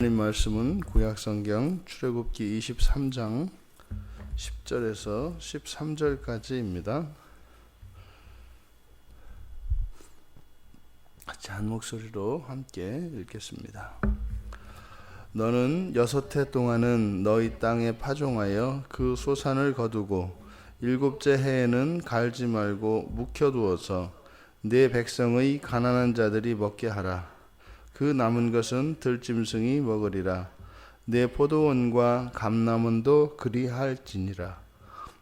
하나님 말씀은 구약성경 출애굽기 23장 10절에서 13절까지입니다. 같이 한 목소리로 함께 읽겠습니다. 너는 6해 동안은 너희 땅에 파종하여 그 소산을 거두고 7째 해에는 갈지 말고 묵혀두어서 네 백성의 가난한 자들이 먹게 하라. 그 남은 것은 들짐승이 먹으리라. 내 포도원과 감람원도 그리할지니라.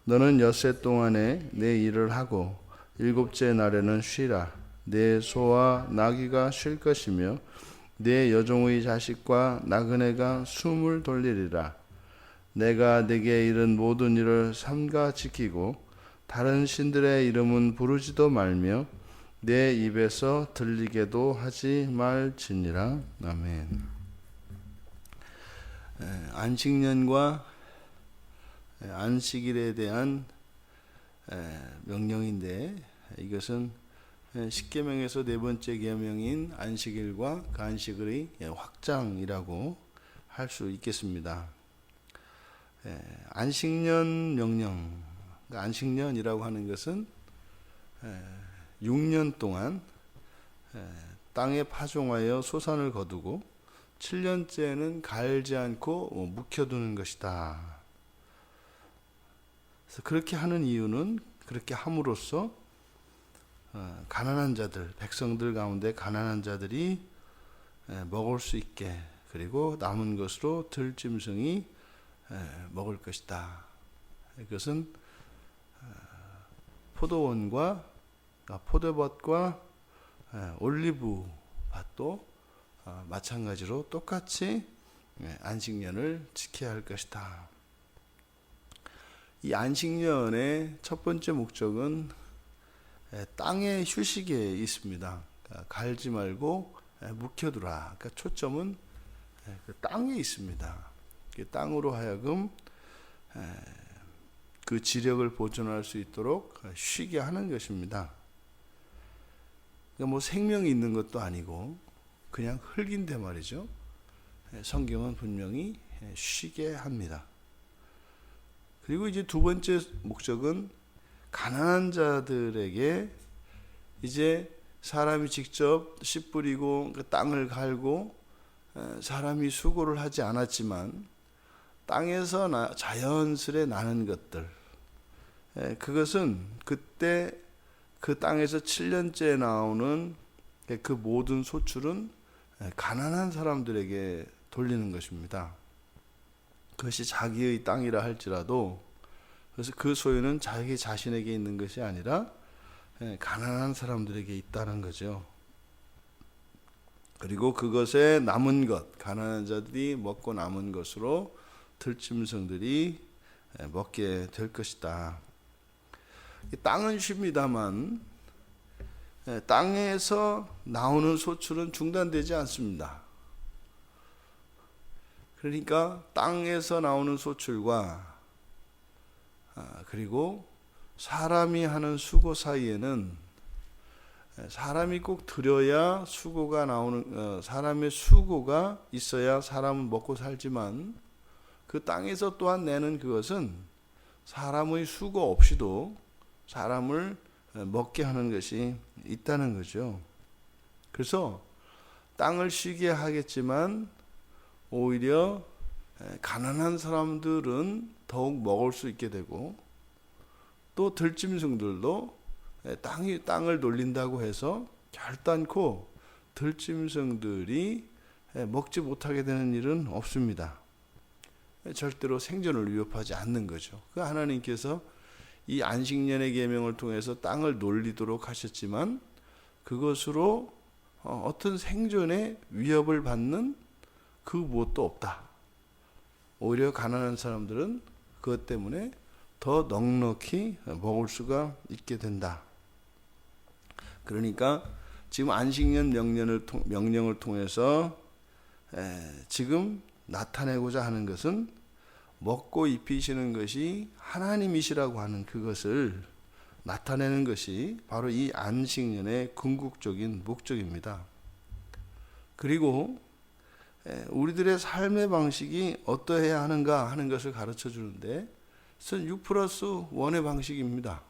너는 6해 동안에 내 일을 하고 7째 날에는 쉬라. 내 소와 나귀가 쉴 것이며 내 여종의 자식과 나그네가 숨을 돌리리라. 내가 네게 이른 모든 일을 삼가 지키고 다른 신들의 이름은 부르지도 말며 내 입에서 들리게도 하지 말지니라. 아멘. 안식년과 안식일에 대한 명령인데, 이것은 십계명에서 네 번째 계명인 안식일과 그 안식일의 확장이라고 할 수 있겠습니다. 안식년 명령, 안식년이라고 하는 것은 6년 동안 땅에 파종하여 소산을 거두고 7년째는 갈지 않고 묵혀두는 것이다. 그래서 그렇게 하는 이유는, 그렇게 함으로써 가난한 자들, 백성들 가운데 가난한 자들이 먹을 수 있게, 그리고 남은 것으로 들짐승이 먹을 것이다. 이것은 포도원과 포도밭과 올리브밭도 마찬가지로 똑같이 안식년을 지켜야 할 것이다. 이 안식년의 첫 번째 목적은 땅의 휴식에 있습니다. 갈지 말고 묵혀두라. 그러니까 초점은 그 땅에 있습니다. 그 땅으로 하여금 그 지력을 보존할 수 있도록 쉬게 하는 것입니다. 그러니까 뭐 생명이 있는 것도 아니고 그냥 흙인데 말이죠. 성경은 분명히 쉬게 합니다. 그리고 이제 두 번째 목적은 가난한 자들에게, 이제 사람이 직접 씨 뿌리고 그 땅을 갈고 사람이 수고를 하지 않았지만 땅에서 자연스레 나는 것들, 그것은 그때 그 땅에서 7년째 나오는 그 모든 소출은 가난한 사람들에게 돌리는 것입니다. 그것이 자기의 땅이라 할지라도, 그래서 그 소유는 자기 자신에게 있는 것이 아니라 가난한 사람들에게 있다는 거죠. 그리고 그것에 남은 것, 가난한 자들이 먹고 남은 것으로 들짐승들이 먹게 될 것이다. 땅은 쉽니다만 땅에서 나오는 소출은 중단되지 않습니다. 그러니까 땅에서 나오는 소출과 그리고 사람이 하는 수고 사이에는, 사람이 꼭 들여야 수고가 나오는, 사람의 수고가 있어야 사람은 먹고 살지만 그 땅에서 또한 내는 그것은 사람의 수고 없이도 사람을 먹게 하는 것이 있다는 거죠. 그래서 땅을 쉬게 하겠지만 오히려 가난한 사람들은 더욱 먹을 수 있게 되고, 또 들짐승들도 땅을 돌린다고 해서 결단코 들짐승들이 먹지 못하게 되는 일은 없습니다. 절대로 생존을 위협하지 않는 거죠. 그 하나님께서 이 안식년의 계명을 통해서 땅을 놀리도록 하셨지만 그것으로 어떤 생존의 위협을 받는 그 무엇도 없다. 오히려 가난한 사람들은 그것 때문에 더 넉넉히 먹을 수가 있게 된다. 그러니까 지금 안식년 명령을 통해서 지금 나타내고자 하는 것은 먹고 입히시는 것이 하나님이시라고 하는 그것을 나타내는 것이 바로 이 안식년의 궁극적인 목적입니다. 그리고 우리들의 삶의 방식이 어떠해야 하는가 하는 것을 가르쳐 주는데, 그것은 6+1의 방식입니다.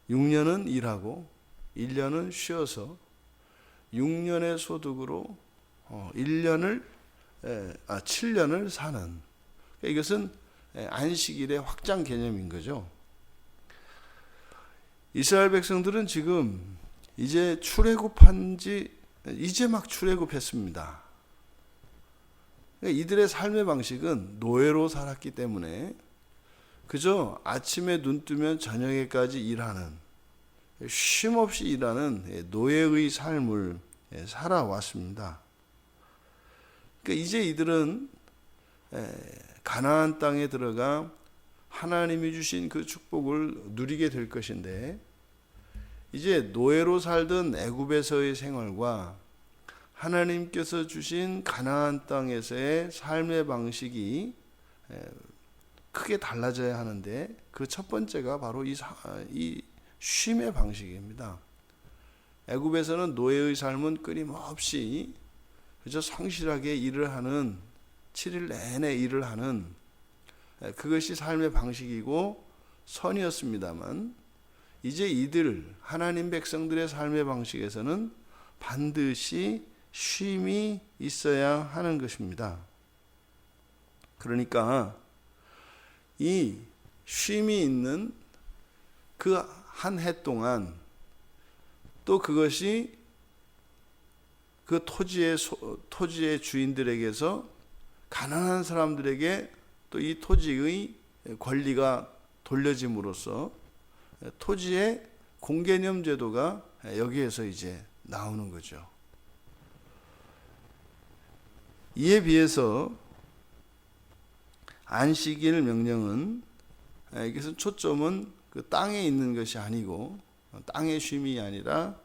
6년은 일하고 1년은 쉬어서 6년의 소득으로 7년을 사는, 이것은 안식일의 확장 개념인 거죠. 이스라엘 백성들은 지금 이제 이제 막 출애굽했습니다. 이들의 삶의 방식은 노예로 살았기 때문에 그저 아침에 눈 뜨면 저녁에까지 일하는, 쉼없이 일하는 노예의 삶을 살아왔습니다. 그러니까 이제 이들은 가나안 땅에 들어가 하나님이 주신 그 축복을 누리게 될 것인데, 이제 노예로 살던 애굽에서의 생활과 하나님께서 주신 가나안 땅에서의 삶의 방식이 크게 달라져야 하는데, 그 첫 번째가 바로 이 쉼의 방식입니다. 애굽에서는 노예의 삶은 끊임없이 그저 성실하게 일을 하는, 7일 내내 일을 하는, 그것이 삶의 방식이고 선이었습니다만, 이제 이들 하나님 백성들의 삶의 방식에서는 반드시 쉼이 있어야 하는 것입니다. 그러니까 이 쉼이 있는 그 한 해 동안, 또 그것이 그 토지의 주인들에게서 가난한 사람들에게 또 이 토지의 권리가 돌려짐으로써 토지의 공개념 제도가 여기에서 이제 나오는 거죠. 이에 비해서 안식일 명령은, 이것은 초점은 그 땅에 있는 것이 아니고, 땅의 쉼이 아니라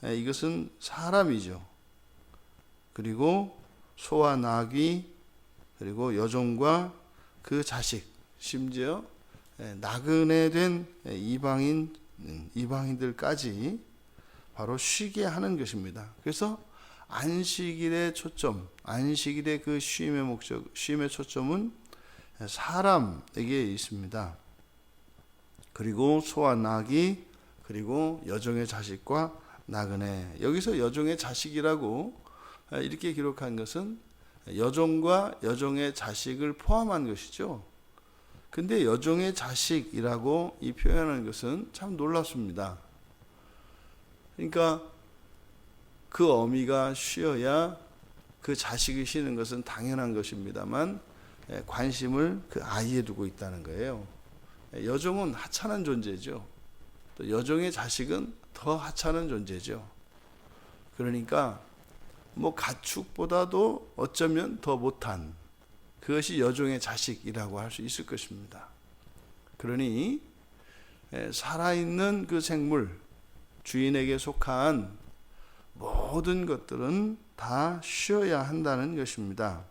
이것은 사람이죠. 그리고 소와 나귀, 그리고 여종과 그 자식, 심지어 나그네 된 이방인들까지 바로 쉬게 하는 것입니다. 그래서 안식일의 초점, 안식일의 그 쉼의 목적, 쉼의 초점은 사람에게 있습니다. 그리고 소와 나귀, 그리고 여종의 자식과 나그네. 여기서 여종의 자식이라고 이렇게 기록한 것은 여종과 여종의 자식을 포함한 것이죠. 근데 여종의 자식이라고 이 표현하는 것은 참 놀랍습니다. 그러니까 그 어미가 쉬어야 그 자식이 쉬는 것은 당연한 것입니다만, 관심을 그 아이에 두고 있다는 거예요. 여종은 하찮은 존재죠. 또 여종의 자식은 더 하찮은 존재죠. 그러니까 가축보다도 어쩌면 더 못한, 그것이 여종의 자식이라고 할 수 있을 것입니다. 그러니 살아있는 그 생물, 주인에게 속한 모든 것들은 다 쉬어야 한다는 것입니다.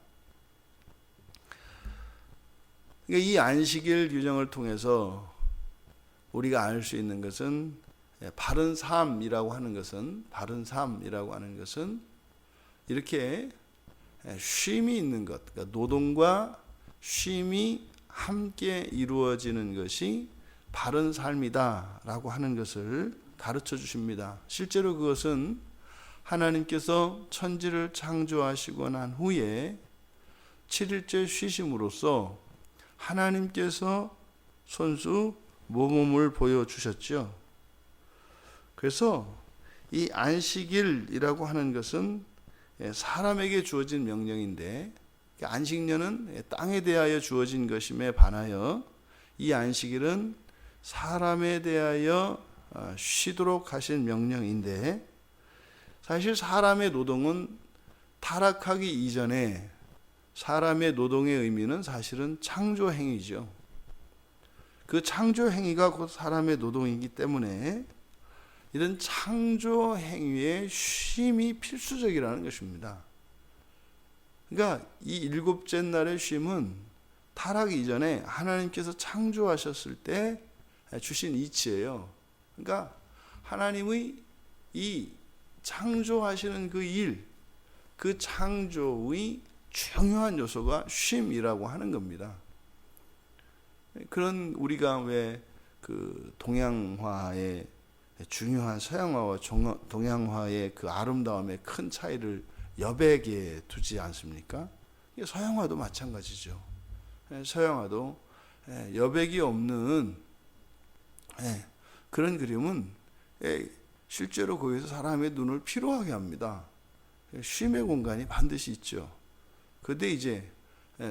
그러니까 이 안식일 규정을 통해서 우리가 알 수 있는 것은, 바른 삶이라고 하는 것은, 이렇게 쉼이 있는 것, 그러니까 노동과 쉼이 함께 이루어지는 것이 바른 삶이다라고 하는 것을 가르쳐 주십니다. 실제로 그것은 하나님께서 천지를 창조하시고 난 후에 7일째 쉬심으로써 하나님께서 손수 모범을 보여주셨죠. 그래서 이 안식일이라고 하는 것은 사람에게 주어진 명령인데, 안식년은 땅에 대하여 주어진 것임에 반하여 이 안식일은 사람에 대하여 쉬도록 하신 명령인데, 사실 사람의 노동은 타락하기 이전에 사람의 노동의 의미는 사실은 창조행위죠. 그 창조행위가 곧 사람의 노동이기 때문에 이런 창조행위의 쉼이 필수적이라는 것입니다. 그러니까 이 7째 날의 쉼은 타락 이전에 하나님께서 창조하셨을 때 주신 이치예요. 그러니까 하나님의 이 창조하시는 그 일, 그 창조의 중요한 요소가 쉼이라고 하는 겁니다. 그런 우리가 왜 그 동양화의 중요한 서양화와 동양화의 그 아름다움의 큰 차이를 여백에 두지 않습니까? 서양화도 마찬가지죠. 서양화도 여백이 없는 그런 그림은 실제로 거기서 사람의 눈을 피로하게 합니다. 쉼의 공간이 반드시 있죠. 그런데 이제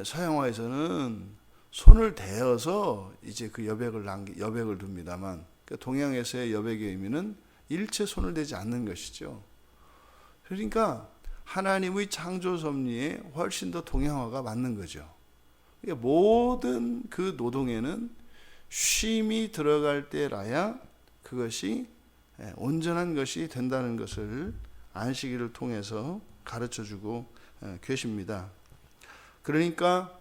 서양화에서는 손을 대어서 이제 그 여백을 둡니다만, 동양에서의 여백의 의미는 일체 손을 대지 않는 것이죠. 그러니까 하나님의 창조 섭리에 훨씬 더 동양화가 맞는 거죠. 모든 그 노동에는 쉼이 들어갈 때라야 그것이 온전한 것이 된다는 것을 안식일을 통해서 가르쳐주고 계십니다. 그러니까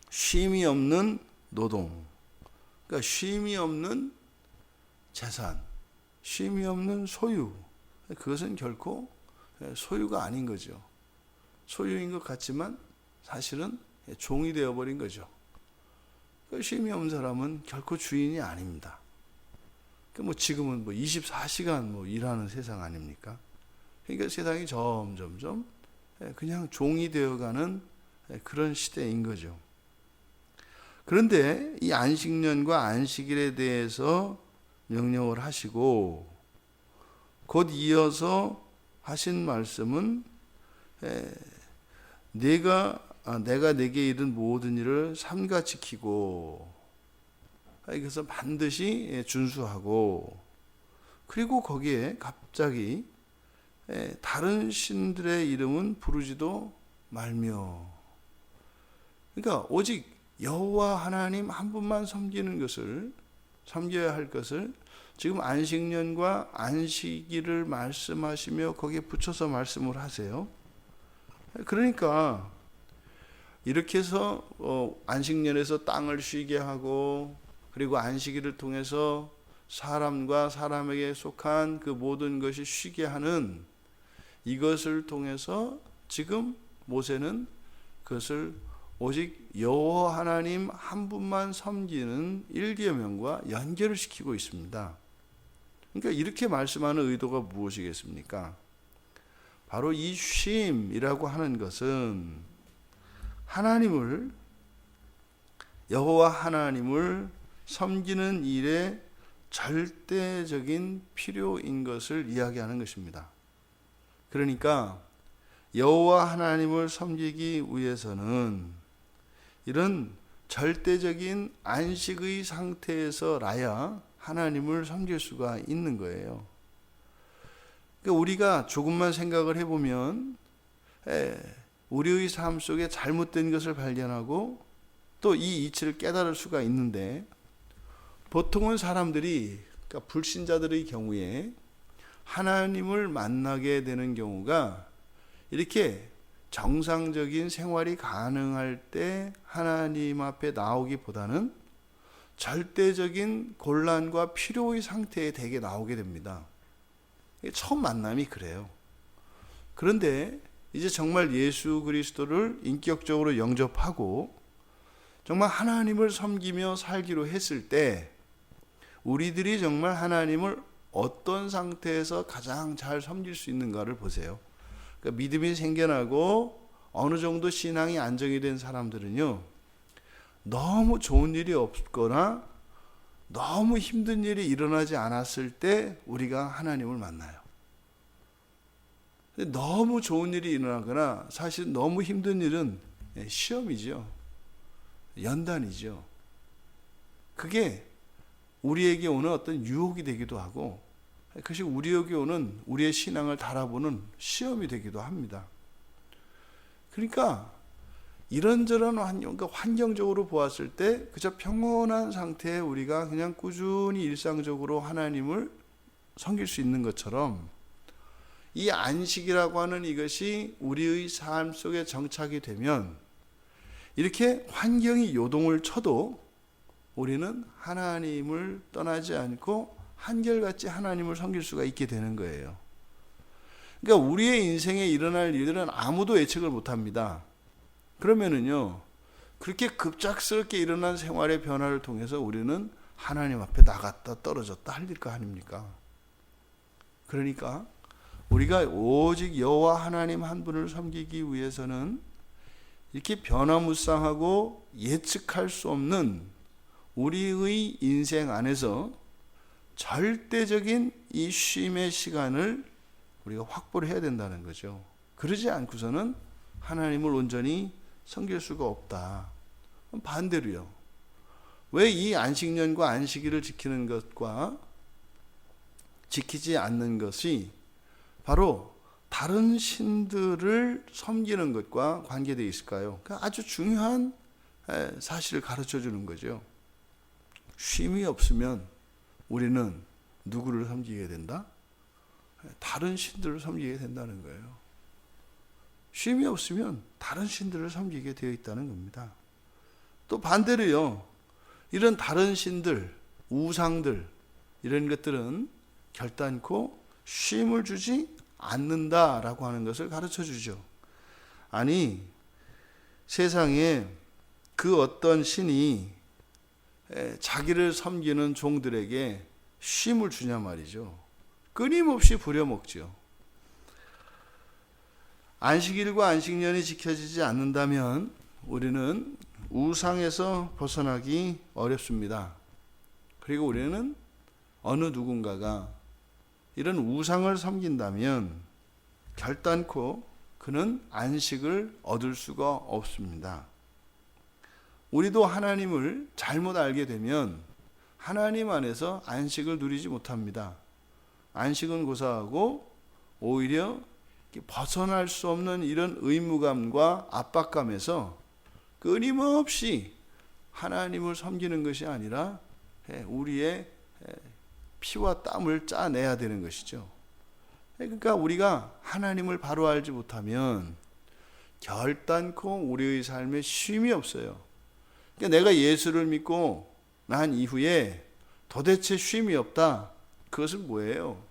쉼이 없는 노동, 그러니까 쉼이 없는 재산, 쉼이 없는 소유, 그것은 결코 소유가 아닌 거죠. 소유인 것 같지만 사실은 종이 되어버린 거죠. 쉼이 없는 사람은 결코 주인이 아닙니다. 지금은 24시간 일하는 세상 아닙니까? 그러니까 세상이 점점점 그냥 종이 되어가는 그런 시대인 거죠. 그런데 이 안식년과 안식일에 대해서 명령을 하시고 곧 이어서 하신 말씀은 내가 내게 이른 모든 일을 삼가 지키고 이것을 반드시 준수하고, 그리고 거기에 갑자기 다른 신들의 이름은 부르지도 말며, 그러니까 오직 여호와 하나님 한 분만 섬겨야 할 것을 지금 안식년과 안식일을 말씀하시며 거기에 붙여서 말씀을 하세요. 그러니까 이렇게 해서 안식년에서 땅을 쉬게 하고, 그리고 안식일을 통해서 사람과 사람에게 속한 그 모든 것이 쉬게 하는 이것을 통해서 지금 모세는 그것을 오직 여호와 하나님 한 분만 섬기는 일계명과 연결을 시키고 있습니다. 그러니까 이렇게 말씀하는 의도가 무엇이겠습니까? 바로 이 쉼이라고 하는 것은 여호와 하나님을 섬기는 일에 절대적인 필요인 것을 이야기하는 것입니다. 그러니까 여호와 하나님을 섬기기 위해서는 이런 절대적인 안식의 상태에서라야 하나님을 섬길 수가 있는 거예요. 그러니까 우리가 조금만 생각을 해보면 우리의 삶 속에 잘못된 것을 발견하고 또 이 이치를 깨달을 수가 있는데, 보통은 사람들이, 그러니까 불신자들의 경우에 하나님을 만나게 되는 경우가 이렇게 정상적인 생활이 가능할 때 하나님 앞에 나오기보다는 절대적인 곤란과 필요의 상태에 대개 나오게 됩니다. 처음 만남이 그래요. 그런데 이제 정말 예수 그리스도를 인격적으로 영접하고 정말 하나님을 섬기며 살기로 했을 때 우리들이 정말 하나님을 어떤 상태에서 가장 잘 섬길 수 있는가를 보세요. 그러니까 믿음이 생겨나고 어느 정도 신앙이 안정이 된 사람들은요, 너무 좋은 일이 없거나 너무 힘든 일이 일어나지 않았을 때 우리가 하나님을 만나요. 근데 너무 좋은 일이 일어나거나 사실 너무 힘든 일은 시험이죠. 연단이죠. 그게 우리에게 오는 어떤 유혹이 되기도 하고, 그것이 우리에게 오는 우리의 신앙을 달아보는 시험이 되기도 합니다. 그러니까 이런저런 환경적으로 보았을 때 그저 평온한 상태에 우리가 그냥 꾸준히 일상적으로 하나님을 섬길 수 있는 것처럼, 이 안식이라고 하는 이것이 우리의 삶 속에 정착이 되면 이렇게 환경이 요동을 쳐도 우리는 하나님을 떠나지 않고 한결같이 하나님을 섬길 수가 있게 되는 거예요. 그러니까 우리의 인생에 일어날 일들은 아무도 예측을 못합니다. 그러면은요, 그렇게 급작스럽게 일어난 생활의 변화를 통해서 우리는 하나님 앞에 나갔다 떨어졌다 할 일까 아닙니까? 그러니까 우리가 오직 여호와 하나님 한 분을 섬기기 위해서는 이렇게 변화무쌍하고 예측할 수 없는 우리의 인생 안에서 절대적인 이 쉼의 시간을 우리가 확보를 해야 된다는 거죠. 그러지 않고서는 하나님을 온전히 섬길 수가 없다. 반대로요. 왜 이 안식년과 안식일을 지키는 것과 지키지 않는 것이 바로 다른 신들을 섬기는 것과 관계되어 있을까요? 아주 중요한 사실을 가르쳐 주는 거죠. 쉼이 없으면 우리는 누구를 섬기게 된다? 다른 신들을 섬기게 된다는 거예요. 쉼이 없으면 다른 신들을 섬기게 되어 있다는 겁니다. 또 반대로요. 이런 다른 신들, 우상들 이런 것들은 결단코 쉼을 주지 않는다라고 하는 것을 가르쳐 주죠. 아니, 세상에 그 어떤 신이 자기를 섬기는 종들에게 쉼을 주냐 말이죠. 끊임없이 부려먹죠. 안식일과 안식년이 지켜지지 않는다면 우리는 우상에서 벗어나기 어렵습니다. 그리고 우리는 어느 누군가가 이런 우상을 섬긴다면 결단코 그는 안식을 얻을 수가 없습니다. 우리도 하나님을 잘못 알게 되면 하나님 안에서 안식을 누리지 못합니다. 안식은 고사하고 오히려 벗어날 수 없는 이런 의무감과 압박감에서 끊임없이 하나님을 섬기는 것이 아니라 우리의 피와 땀을 짜내야 되는 것이죠. 그러니까 우리가 하나님을 바로 알지 못하면 결단코 우리의 삶에 쉼이 없어요. 그러니까 내가 예수를 믿고 난 이후에 도대체 쉼이 없다. 그것은 뭐예요?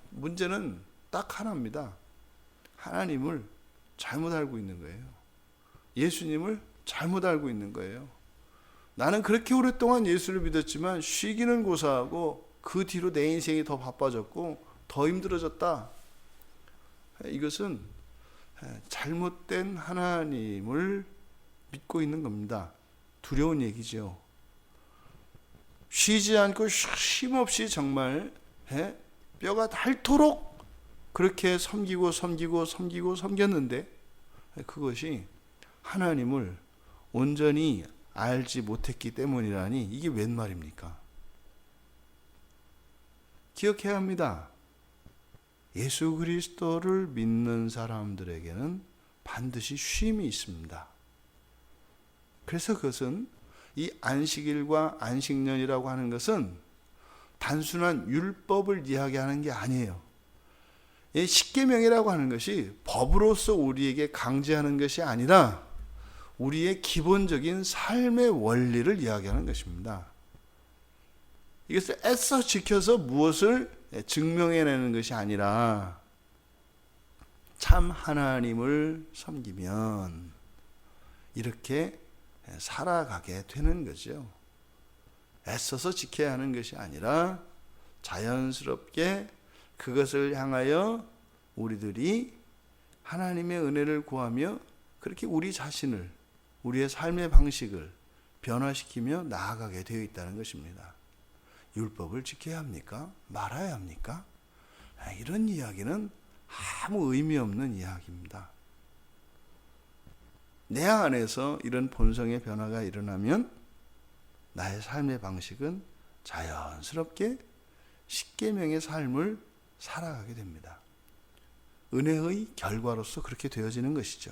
문제는 딱 하나입니다. 하나님을 잘못 알고 있는 거예요. 예수님을 잘못 알고 있는 거예요. 나는 그렇게 오랫동안 예수를 믿었지만 쉬기는 고사하고 그 뒤로 내 인생이 더 바빠졌고 더 힘들어졌다. 이것은 잘못된 하나님을 믿고 있는 겁니다. 두려운 얘기죠. 쉬지 않고 쉼없이 정말 뼈가 닳도록 그렇게 섬겼는데 그것이 하나님을 온전히 알지 못했기 때문이라니 이게 웬 말입니까? 기억해야 합니다. 예수 그리스도를 믿는 사람들에게는 반드시 쉼이 있습니다. 그래서 그것은 이 안식일과 안식년이라고 하는 것은 단순한 율법을 이야기하는 게 아니에요. 이 십계명이라고 하는 것이 법으로서 우리에게 강제하는 것이 아니라 우리의 기본적인 삶의 원리를 이야기하는 것입니다. 이것을 애써 지켜서 무엇을 증명해내는 것이 아니라 참 하나님을 섬기면 이렇게 살아가게 되는 거죠. 애써서 지켜야 하는 것이 아니라 자연스럽게 그것을 향하여 우리들이 하나님의 은혜를 구하며 그렇게 우리 자신을, 우리의 삶의 방식을 변화시키며 나아가게 되어 있다는 것입니다. 율법을 지켜야 합니까? 말아야 합니까? 이런 이야기는 아무 의미 없는 이야기입니다. 내 안에서 이런 본성의 변화가 일어나면 나의 삶의 방식은 자연스럽게 십계명의 삶을 살아가게 됩니다. 은혜의 결과로서 그렇게 되어지는 것이죠.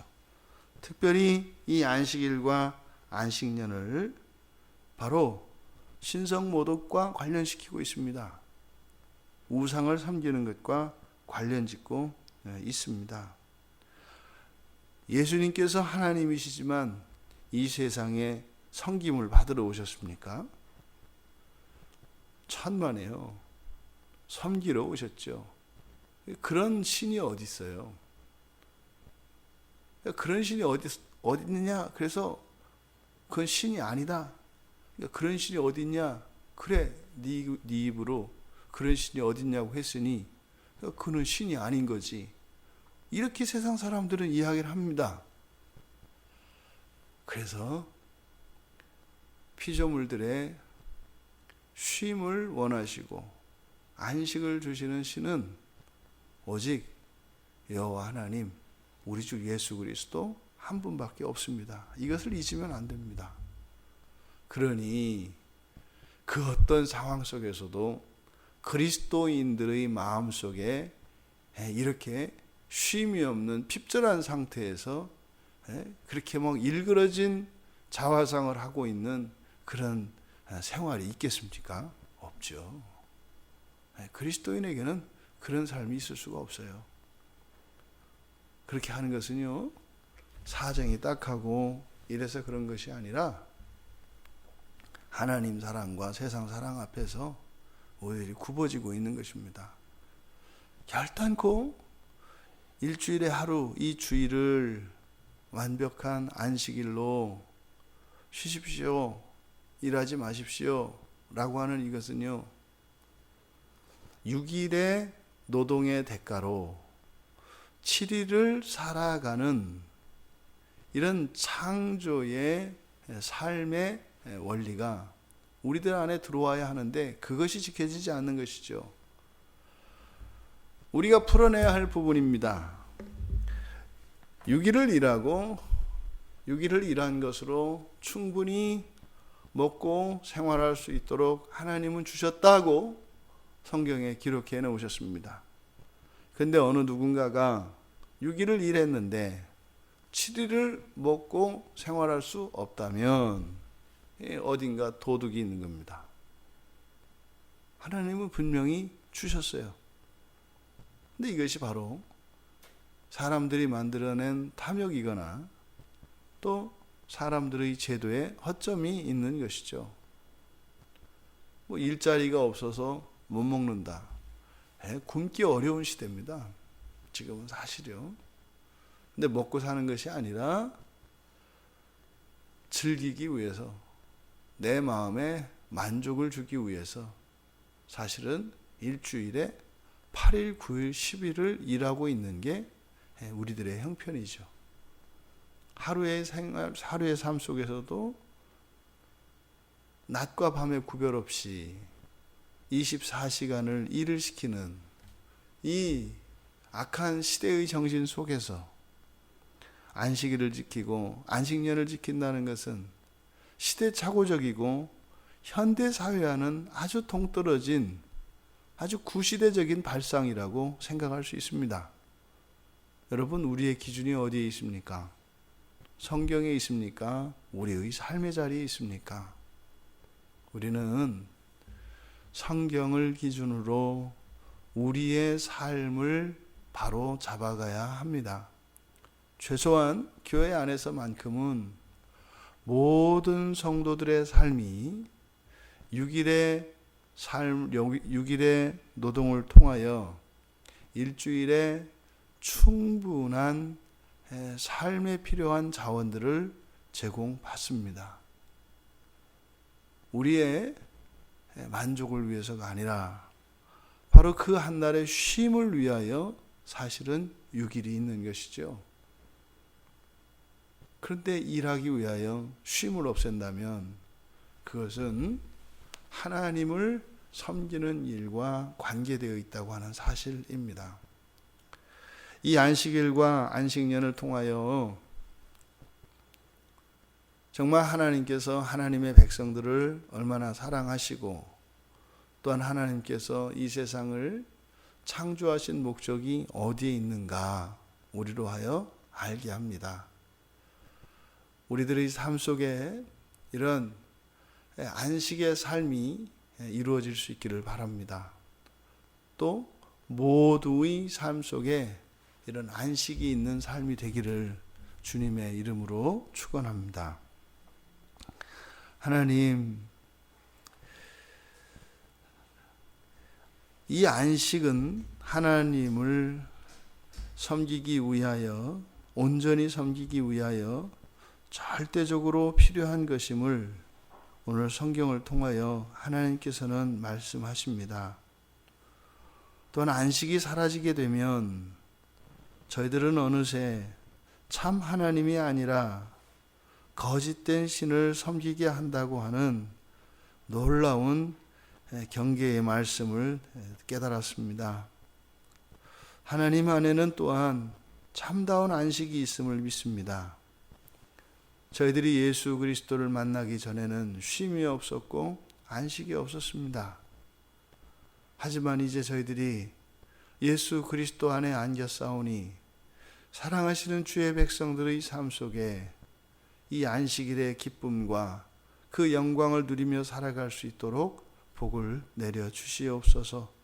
특별히 이 안식일과 안식년을 바로 신성모독과 관련시키고 있습니다. 우상을 섬기는 것과 관련짓고 있습니다. 예수님께서 하나님이시지만 이 세상에 섬김을 받으러 오셨습니까? 천만에요. 섬기러 오셨죠. 그런 신이 어디 있어요? 그런 신이 어디 있느냐? 그래서 그건 신이 아니다. 그런 신이 어디 있냐? 그래, 네 입으로 그런 신이 어디 있냐고 했으니 그는 신이 아닌 거지. 이렇게 세상 사람들은 이야기를 합니다. 그래서 피조물들의 쉼을 원하시고 안식을 주시는 신은 오직 여호와 하나님, 우리 주 예수 그리스도 한 분밖에 없습니다. 이것을 잊으면 안 됩니다. 그러니 그 어떤 상황 속에서도 그리스도인들의 마음속에 이렇게 쉼이 없는 핍절한 상태에서 그렇게 일그러진 자화상을 하고 있는 그런 생활이 있겠습니까? 없죠. 그리스도인에게는 그런 삶이 있을 수가 없어요. 그렇게 하는 것은요, 사정이 딱하고 이래서 그런 것이 아니라 하나님 사랑과 세상 사랑 앞에서 우리들이 굽어지고 있는 것입니다. 결단코 일주일에 하루, 이 주일을 완벽한 안식일로 쉬십시오, 일하지 마십시오 라고 하는 이것은요, 6일의 노동의 대가로 7일을 살아가는 이런 창조의 삶의 원리가 우리들 안에 들어와야 하는데 그것이 지켜지지 않는 것이죠. 우리가 풀어내야 할 부분입니다. 6일을 일하고 6일을 일한 것으로 충분히 먹고 생활할 수 있도록 하나님은 주셨다고 성경에 기록해 놓으셨습니다. 근데 어느 누군가가 6일을 일했는데 7일을 먹고 생활할 수 없다면 어딘가 도둑이 있는 겁니다. 하나님은 분명히 주셨어요. 근데 이것이 바로 사람들이 만들어낸 탐욕이거나 또 사람들의 제도에 허점이 있는 것이죠. 일자리가 없어서 못 먹는다. 굶기 어려운 시대입니다. 지금은 사실이요. 근데 먹고 사는 것이 아니라 즐기기 위해서, 내 마음에 만족을 주기 위해서 사실은 일주일에 8일, 9일, 10일을 일하고 있는 게 우리들의 형편이죠. 하루의 생활, 하루의 삶 속에서도 낮과 밤의 구별 없이 24시간을 일을 시키는 이 악한 시대의 정신 속에서 안식일을 지키고 안식년을 지킨다는 것은 시대착오적이고 현대사회와는 아주 동떨어진 아주 구시대적인 발상이라고 생각할 수 있습니다. 여러분, 우리의 기준이 어디에 있습니까? 성경에 있습니까? 우리의 삶의 자리에 있습니까? 우리는 성경을 기준으로 우리의 삶을 바로 잡아가야 합니다. 최소한 교회 안에서만큼은 모든 성도들의 삶이 6일의 삶, 6일의 노동을 통하여 일주일에 충분한 삶에 필요한 자원들을 제공받습니다. 우리의 만족을 위해서가 아니라 바로 그 한 날의 쉼을 위하여 사실은 6일이 있는 것이죠. 그런데 일하기 위하여 쉼을 없앤다면 그것은 하나님을 섬기는 일과 관계되어 있다고 하는 사실입니다. 이 안식일과 안식년을 통하여 정말 하나님께서 하나님의 백성들을 얼마나 사랑하시고 또한 하나님께서 이 세상을 창조하신 목적이 어디에 있는가 우리로 하여 알게 합니다. 우리들의 삶 속에 이런 안식의 삶이 이루어질 수 있기를 바랍니다. 또 모두의 삶 속에 이런 안식이 있는 삶이 되기를 주님의 이름으로 축원합니다. 하나님, 이 안식은 하나님을 섬기기 위하여, 온전히 섬기기 위하여 절대적으로 필요한 것임을 오늘 성경을 통하여 하나님께서는 말씀하십니다. 또한 안식이 사라지게 되면 저희들은 어느새 참 하나님이 아니라 거짓된 신을 섬기게 한다고 하는 놀라운 경계의 말씀을 깨달았습니다. 하나님 안에는 또한 참다운 안식이 있음을 믿습니다. 저희들이 예수 그리스도를 만나기 전에는 쉼이 없었고 안식이 없었습니다. 하지만 이제 저희들이 예수 그리스도 안에 안겨 싸우니 사랑하시는 주의 백성들의 삶 속에 이 안식일의 기쁨과 그 영광을 누리며 살아갈 수 있도록 복을 내려 주시옵소서.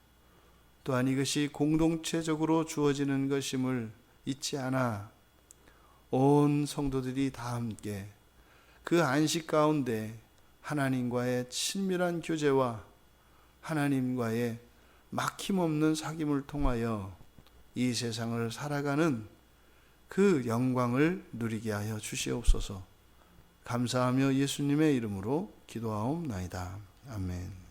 또한 이것이 공동체적으로 주어지는 것임을 잊지 않아 온 성도들이 다 함께 그 안식 가운데 하나님과의 친밀한 교제와 하나님과의 막힘없는 사귐을 통하여 이 세상을 살아가는 그 영광을 누리게 하여 주시옵소서. 감사하며 예수님의 이름으로 기도하옵나이다. 아멘.